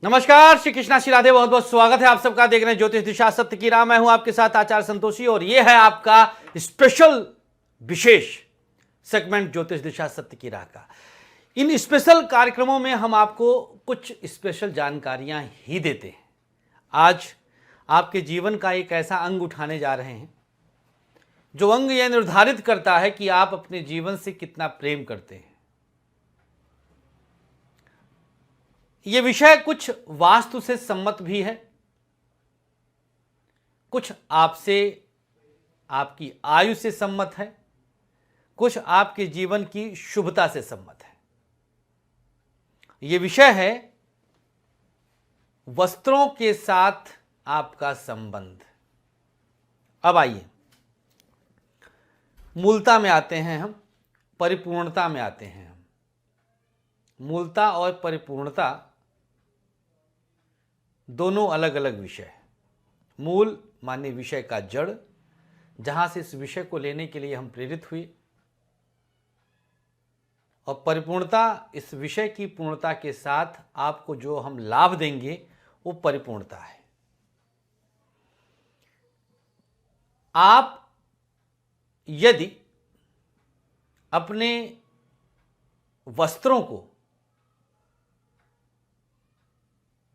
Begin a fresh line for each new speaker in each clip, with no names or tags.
नमस्कार, श्री कृष्णा, श्री राधे। बहुत बहुत स्वागत है आप सबका। देख रहे हैं ज्योतिष दिशा सत्य की राह। मैं हूं आपके साथ आचार्य संतोषी और यह है आपका स्पेशल विशेष सेगमेंट ज्योतिष दिशा सत्य की राह का। इन स्पेशल कार्यक्रमों में हम आपको कुछ स्पेशल जानकारियां ही देते हैं। आज आपके जीवन का एक ऐसा अंग उठाने जा रहे हैं जो अंग यह निर्धारित करता है कि आप अपने जीवन से कितना प्रेम करते हैं। यह विषय कुछ वास्तु से सम्मत भी है, कुछ आपसे आपकी आयु से सम्मत है, कुछ आपके जीवन की शुभता से सम्मत है। यह विषय है वस्त्रों के साथ आपका संबंध। अब आइए मूलता में आते हैं, हम परिपूर्णता में आते हैं। मूलता और परिपूर्णता दोनों अलग अलग विषय है। मूल माने विषय का जड़, जहां से इस विषय को लेने के लिए हम प्रेरित हुए, और परिपूर्णता इस विषय की पूर्णता के साथ आपको जो हम लाभ देंगे वो परिपूर्णता है। आप यदि अपने वस्त्रों को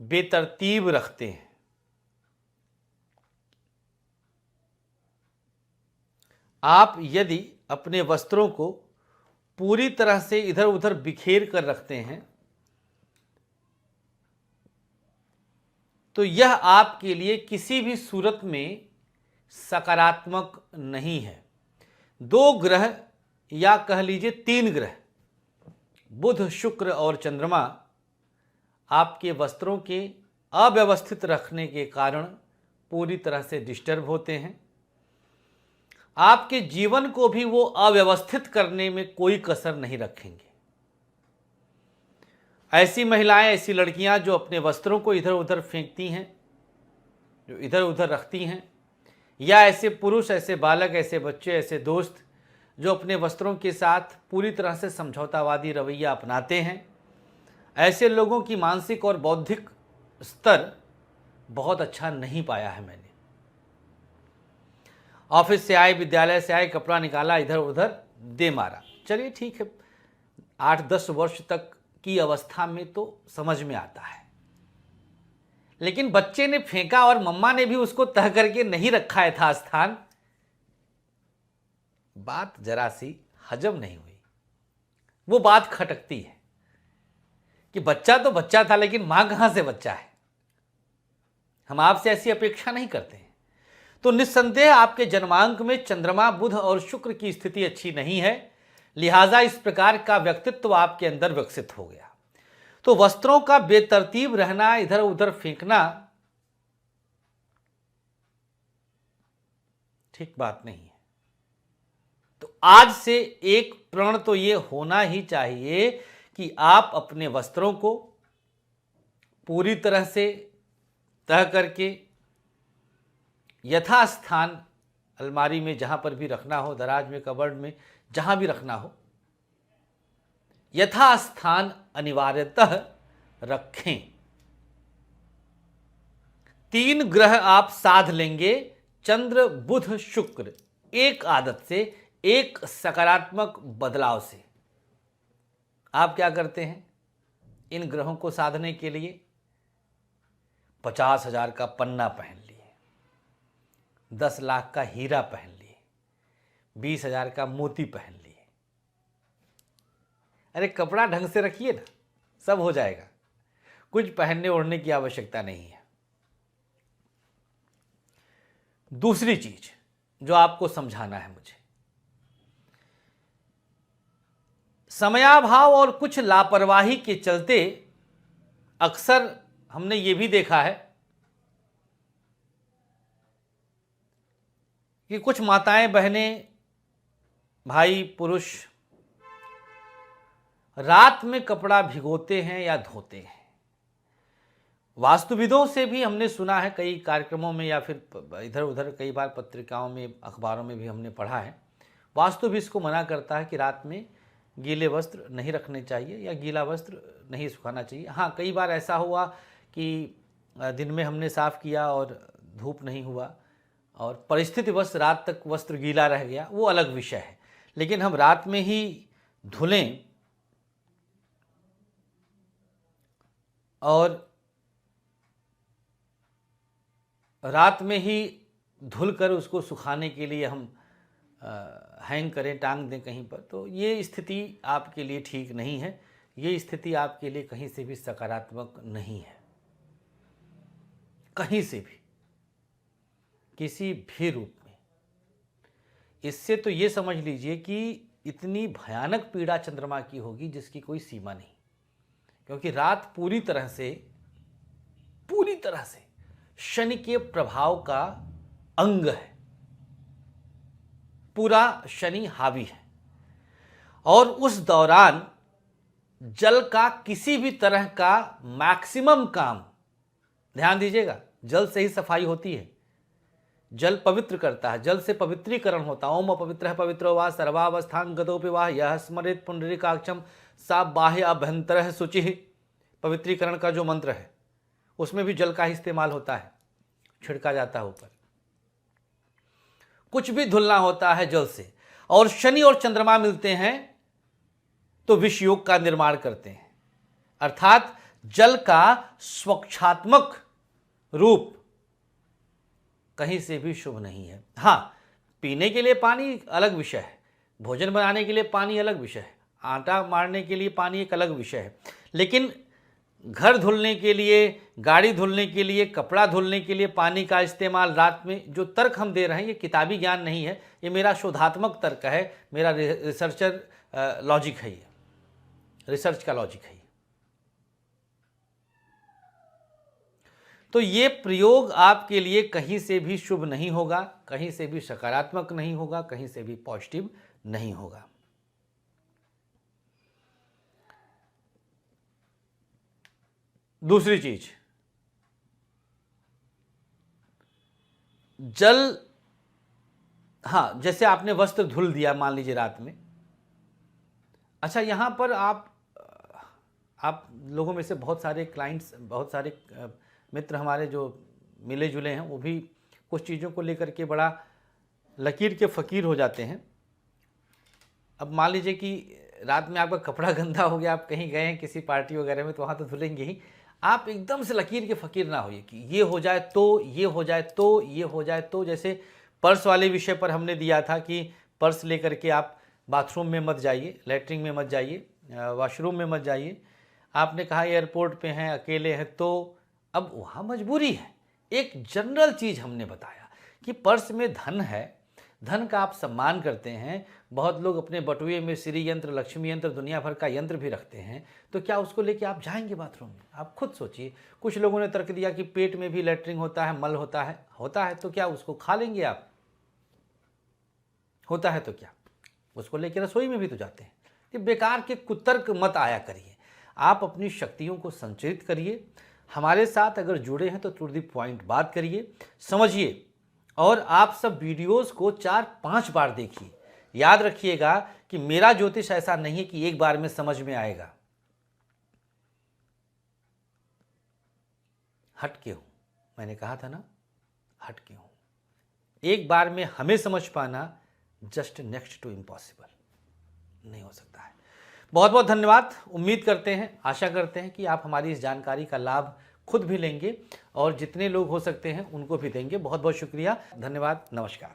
बेतरतीब रखते हैं, आप यदि अपने वस्त्रों को पूरी तरह से इधर उधर बिखेर कर रखते हैं, तो यह आपके लिए किसी भी सूरत में सकारात्मक नहीं है। दो ग्रह या कह लीजिए तीन ग्रह, बुध, शुक्र और चंद्रमा, आपके वस्त्रों के अव्यवस्थित रखने के कारण पूरी तरह से डिस्टर्ब होते हैं। आपके जीवन को भी वो अव्यवस्थित करने में कोई कसर नहीं रखेंगे। ऐसी महिलाएं, ऐसी लड़कियां जो अपने वस्त्रों को इधर उधर फेंकती हैं, जो इधर उधर रखती हैं, या ऐसे पुरुष, ऐसे बालक, ऐसे बच्चे, ऐसे दोस्त जो अपने वस्त्रों के साथ पूरी तरह से समझौतावादी रवैया अपनाते हैं, ऐसे लोगों की मानसिक और बौद्धिक स्तर बहुत अच्छा नहीं पाया है मैंने। ऑफिस से आए, विद्यालय से आए, कपड़ा निकाला, इधर उधर दे मारा, चलिए ठीक है, 8-10 वर्ष तक की अवस्था में तो समझ में आता है। लेकिन बच्चे ने फेंका और मम्मा ने भी उसको तह करके नहीं रखा यथास्थान, बात जरा सी हजम नहीं हुई। वो बात खटकती है कि बच्चा तो बच्चा था, लेकिन मां कहां से बच्चा है। हम आपसे ऐसी अपेक्षा नहीं करते हैं। तो निस्संदेह आपके जन्मांक में चंद्रमा, बुध और शुक्र की स्थिति अच्छी नहीं है, लिहाजा इस प्रकार का व्यक्तित्व आपके अंदर विकसित हो गया। तो वस्त्रों का बेतरतीब रहना, इधर उधर फेंकना ठीक बात नहीं है। तो आज से एक प्रण तो ये होना ही चाहिए कि आप अपने वस्त्रों को पूरी तरह से तह करके यथास्थान अलमारी में जहां पर भी रखना हो, दराज में, कबर्ड में, जहां भी रखना हो, यथास्थान अनिवार्यतः रखें। 3 ग्रह आप साध लेंगे, चंद्र, बुध, शुक्र, एक आदत से, एक सकारात्मक बदलाव से। आप क्या करते हैं इन ग्रहों को साधने के लिए? 50,000 का पन्ना पहन लिए, 10 लाख का हीरा पहन लिए, 20,000 का मोती पहन लिए। अरे कपड़ा ढंग से रखिए ना, सब हो जाएगा। कुछ पहनने ओढ़ने की आवश्यकता नहीं है। दूसरी चीज जो आपको समझाना है मुझे, समयाभाव और कुछ लापरवाही के चलते अक्सर हमने ये भी देखा है कि कुछ माताएं, बहनें, भाई, पुरुष रात में कपड़ा भिगोते हैं या धोते हैं। वास्तुविदों से भी हमने सुना है कई कार्यक्रमों में, या फिर इधर उधर कई बार पत्रिकाओं में, अखबारों में भी हमने पढ़ा है, वास्तु भी इसको मना करता है कि रात में गीले वस्त्र नहीं रखने चाहिए या गीला वस्त्र नहीं सुखाना चाहिए। हाँ, कई बार ऐसा हुआ कि दिन में हमने साफ़ किया और धूप नहीं हुआ और परिस्थितिवश रात तक वस्त्र गीला रह गया, वो अलग विषय है। लेकिन हम रात में ही धुलें और रात में ही धुलकर उसको सुखाने के लिए हम हैंग करें, टांग दें कहीं पर, तो ये स्थिति आपके लिए ठीक नहीं है। ये स्थिति आपके लिए कहीं से भी सकारात्मक नहीं है, कहीं से भी, किसी भी रूप में। इससे तो ये समझ लीजिए कि इतनी भयानक पीड़ा चंद्रमा की होगी जिसकी कोई सीमा नहीं, क्योंकि रात पूरी तरह से शनि के प्रभाव का अंग है। पूरा शनि हावी है और उस दौरान जल का किसी भी तरह का मैक्सिमम काम, ध्यान दीजिएगा, जल से ही सफाई होती है, जल पवित्र करता है, जल से पवित्रीकरण होता है। ओम अपवित्र पवित्रो वा सर्वावस्थान गतोपि वा यह स्मरेत पुंडरीकाक्षम सा बाह्य अभ्यंतर शुचि। पवित्रीकरण का जो मंत्र है उसमें भी जल का ही इस्तेमाल होता है, छिड़का जाता है ऊपर। कुछ भी धुलना होता है जल से, और शनि और चंद्रमा मिलते हैं तो विष योग का निर्माण करते हैं, अर्थात जल का स्वच्छात्मक रूप कहीं से भी शुभ नहीं है। हाँ, पीने के लिए पानी अलग विषय है, भोजन बनाने के लिए पानी अलग विषय है, आटा मारने के लिए पानी एक अलग विषय है, लेकिन घर धुलने के लिए, गाड़ी धुलने के लिए, कपड़ा धुलने के लिए पानी का इस्तेमाल रात में, जो तर्क हम दे रहे हैं ये किताबी ज्ञान नहीं है, ये मेरा शोधात्मक तर्क है, मेरा रिसर्चर लॉजिक है, ये रिसर्च का लॉजिक है। तो ये प्रयोग आपके लिए कहीं से भी शुभ नहीं होगा, कहीं से भी सकारात्मक नहीं होगा, कहीं से भी पॉजिटिव नहीं होगा। दूसरी चीज, जल, हाँ, जैसे आपने वस्त्र धुल दिया मान लीजिए रात में, अच्छा यहां पर आप लोगों में से बहुत सारे क्लाइंट्स, बहुत सारे मित्र हमारे जो मिले जुले हैं, वो भी कुछ चीज़ों को लेकर के बड़ा लकीर के फ़कीर हो जाते हैं। अब मान लीजिए कि रात में आपका कपड़ा गंदा हो गया, आप कहीं गए हैं किसी पार्टी वगैरह में, तो वहाँ तो धुलेंगे ही। आप एकदम से लकीर के फ़कीर ना होइए कि ये हो जाए तो, ये हो जाए तो, ये हो जाए तो। जैसे पर्स वाले विषय पर हमने दिया था कि पर्स लेकर के आप बाथरूम में मत जाइए, लैट्रिन में मत जाइए, वॉशरूम में मत जाइए। आपने कहा एयरपोर्ट पे हैं, अकेले हैं, तो अब वहाँ मजबूरी है। एक जनरल चीज़ हमने बताया कि पर्स में धन है, धन का आप सम्मान करते हैं। बहुत लोग अपने बटुए में श्री यंत्र, लक्ष्मी यंत्र, दुनिया भर का यंत्र भी रखते हैं, तो क्या उसको लेके आप जाएंगे बाथरूम में? आप खुद सोचिए। कुछ लोगों ने तर्क दिया कि पेट में भी लैट्रिन होता है, मल होता है, तो क्या उसको खा लेंगे आप? होता है तो क्या उसको लेके रसोई में भी तो जाते हैं। कि बेकार के कुतर्क मत आया करिए, आप अपनी शक्तियों को संचरित करिए। हमारे साथ अगर जुड़े हैं तो टू द पॉइंट बात करिए, समझिए, और आप सब वीडियोस को 4-5 बार देखिए। याद रखिएगा कि मेरा ज्योतिष ऐसा नहीं है कि एक बार में समझ में आएगा। हटके हूं, मैंने कहा था ना, हटके हूं। एक बार में हमें समझ पाना जस्ट नेक्स्ट टू इम्पॉसिबल, नहीं हो सकता है। बहुत बहुत धन्यवाद। उम्मीद करते हैं, आशा करते हैं कि आप हमारी इस जानकारी का लाभ खुद भी लेंगे और जितने लोग हो सकते हैं उनको भी देंगे। बहुत बहुत शुक्रिया, धन्यवाद, नमस्कार।